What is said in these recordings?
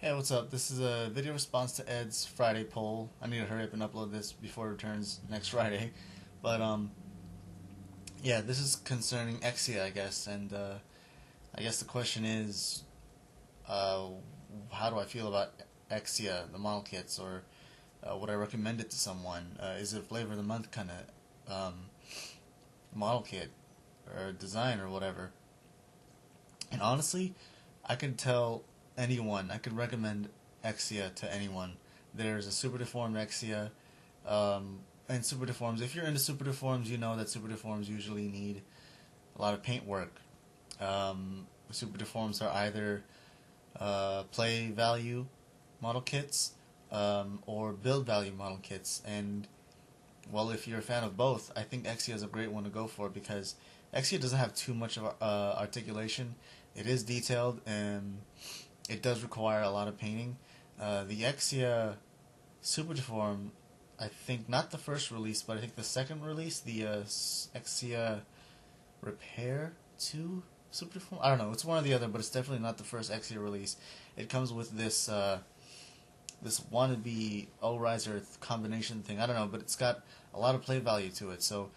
Hey, what's up? This is a video response to Ed's Friday poll. I need to hurry up and upload this before it returns next Friday. But yeah, this is concerning Exia, I guess, and I guess the question is, uh, how do I feel about Exia, the model kits, or would I recommend it to someone? Is it a flavor of the month kind of model kit or design or whatever? And honestly, I could tell anyone, I could recommend Exia to anyone. There's a super deformed Exia, and super deforms. If you're into super deforms, you know that super deforms usually need a lot of paint work. Super deforms are either play value model kits or build value model kits, and well, if you're a fan of both, I think Exia is a great one to go for because Exia doesn't have too much of articulation. It is detailed and it does require a lot of painting. The Exia Super Deform, I think not the first release, but I think the second release, the Exia Repair 2 Super Deform. I don't know. It's one or the other, but it's definitely not the first Exia release. It comes with this wannabe all-riser combination thing. I don't know, but it's got a lot of play value to it. So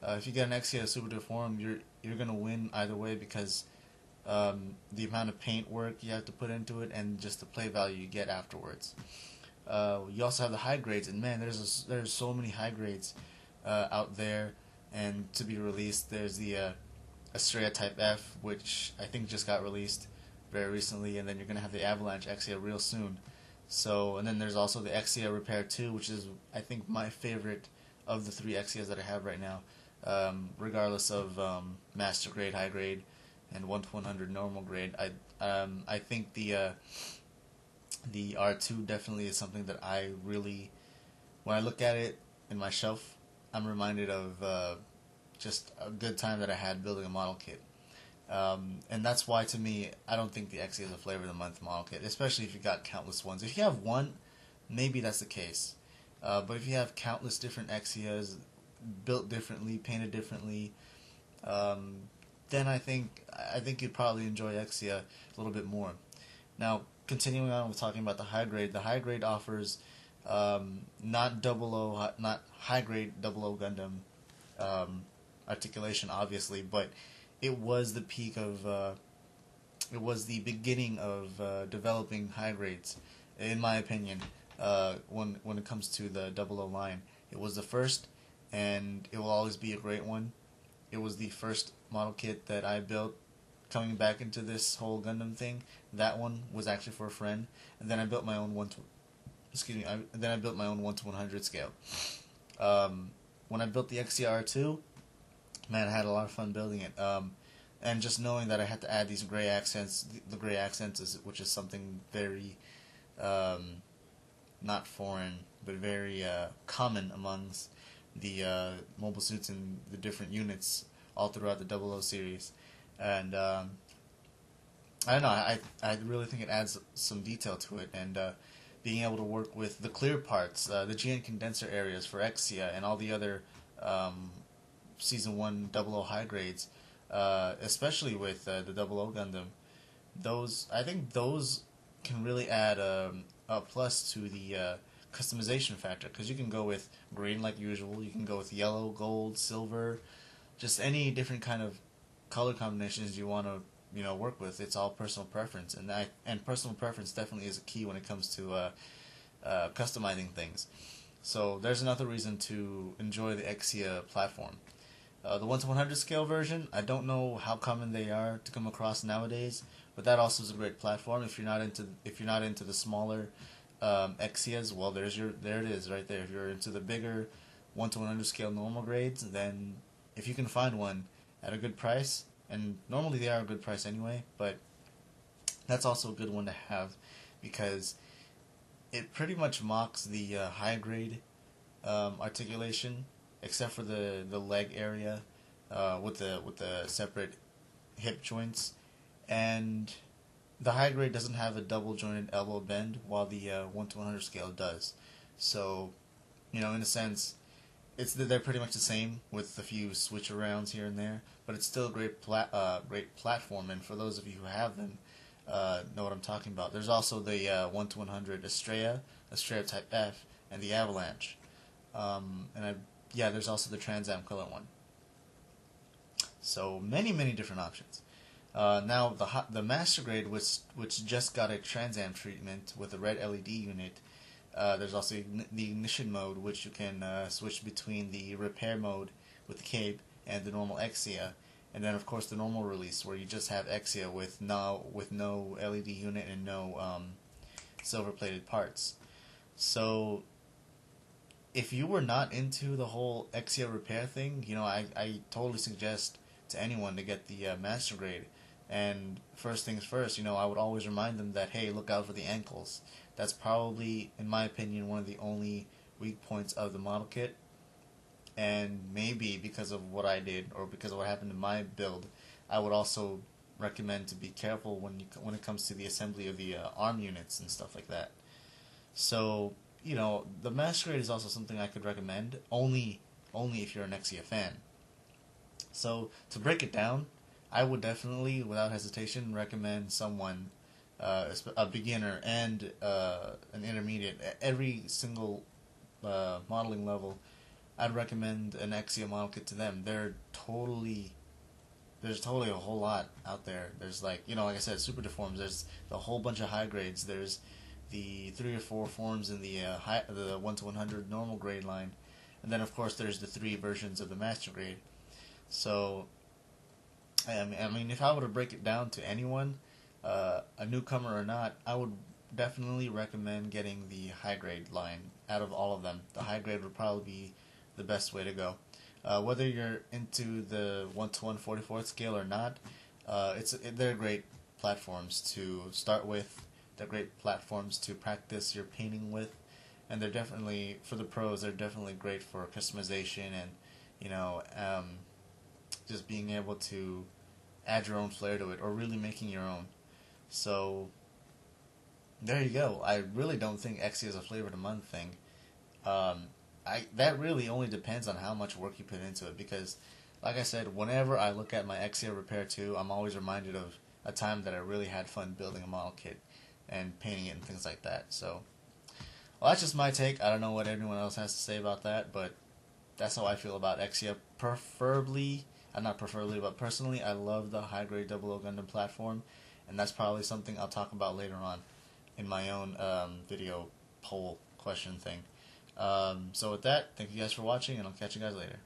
if you get an Exia Super Deform, you're gonna win either way because the amount of paint work you have to put into it and just the play value you get afterwards. You also have the high grades, and man, there's so many high grades out there, and to be released. There's the Estrella Type F, which I think just got released very recently, and then you're gonna have the Avalanche Exia real soon. So, and then there's also the Exia Repair 2, which is I think my favorite of the three Exias that I have right now, regardless of master grade, high grade, and 1 to 100 normal grade. I think the R2 definitely is something that I really, when I look at it in my shelf, I'm reminded of just a good time that I had building a model kit. And that's why, to me, I don't think the Exia is a flavor of the month model kit, especially if you got countless ones. If you have one, maybe that's the case. But if you have countless different Exias, built differently, painted differently, then I think you'd probably enjoy Exia a little bit more. Now, continuing on with talking about the high grade offers not not high grade double O Gundam articulation, obviously, but it was the peak of it was the beginning of developing high grades, in my opinion. When it comes to the double O line, it was the first, and it will always be a great one. It was the first model kit that I built coming back into this whole Gundam thing. That one was actually for a friend, and then I built my own then I built my own 1 to 100 scale. When I built the XCR2, man, I had a lot of fun building it. And just knowing that I had to add these gray accents, the gray accents, which is something very not foreign, but very common amongst the mobile suits and the different units all throughout the Double O series. And I don't know, I really think it adds some detail to it, and being able to work with the clear parts, the GN condenser areas for Exia and all the other Season 1 Double O high grades, especially with the Double O Gundam, I think those can really add a plus to the customization factor, because you can go with green like usual, you can go with yellow, gold, silver, just any different kind of color combinations you want to work with. It's all personal preference, and personal preference definitely is a key when it comes to customizing things. So there's another reason to enjoy the Exia platform. The 1 to 100 scale version, I don't know how common they are to come across nowadays, but that also is a great platform. If you're not into the smaller Exias, well, there it is right there. If you're into the bigger 1 to 100 scale normal grades, then if you can find one at a good price, and normally they are a good price anyway, but that's also a good one to have because it pretty much mocks the high grade articulation, except for the leg area with the separate hip joints, and the high grade doesn't have a double jointed elbow bend, while the 1 to 100 scale does. So, in a sense, they're pretty much the same with a few switch arounds here and there, but it's still a great platform. And for those of you who have them, know what I'm talking about. There's also the 1 to 100 Estrella Type F, and the Avalanche. Yeah, there's also the Trans Am color one. So many different options. Now the Master Grade, which just got a Trans Am treatment with a red LED unit. There's also the ignition mode, which you can switch between the repair mode with the cape and the normal Exia, and then of course the normal release where you just have Exia with no LED unit and no silver-plated parts. So if you were not into the whole Exia repair thing, I totally suggest to anyone to get the Master Grade. And first things first, I would always remind them that, hey, look out for the ankles. That's probably, in my opinion, one of the only weak points of the model kit. And maybe because of what I did, or because of what happened to my build, I would also recommend to be careful when it comes to the assembly of the arm units and stuff like that. So, the Master Grade is also something I could recommend, only if you're an Exia fan. So, to break it down, I would definitely, without hesitation, recommend someone, a beginner and an intermediate, at every single modeling level. I'd recommend an Exia model kit to them. There's totally a whole lot out there. There's like I said, super deforms. There's a whole bunch of high grades. There's the 3 or 4 forms in the 1 to 100 normal grade line, and then of course there's the 3 versions of the Master Grade. So, I mean, if I were to break it down to anyone, a newcomer or not, I would definitely recommend getting the high grade line. Out of all of them, the high grade would probably be the best way to go. Whether you're into the 1 to 1/44 scale or not, they're great platforms to start with. They're great platforms to practice your painting with, and they're definitely, for the pros, they're definitely great for customization and just being able to add your own flair to it, or really making your own. So there you go. I really don't think Exia is a flavor of the month thing. That really only depends on how much work you put into it, because, like I said, whenever I look at my Exia Repair 2, I'm always reminded of a time that I really had fun building a model kit and painting it and things like that. So, well, that's just my take. I don't know what everyone else has to say about that, but that's how I feel about Exia. Not preferably, but personally, I love the high-grade 00 Gundam platform, and that's probably something I'll talk about later on in my own video poll question thing. So with that, thank you guys for watching, and I'll catch you guys later.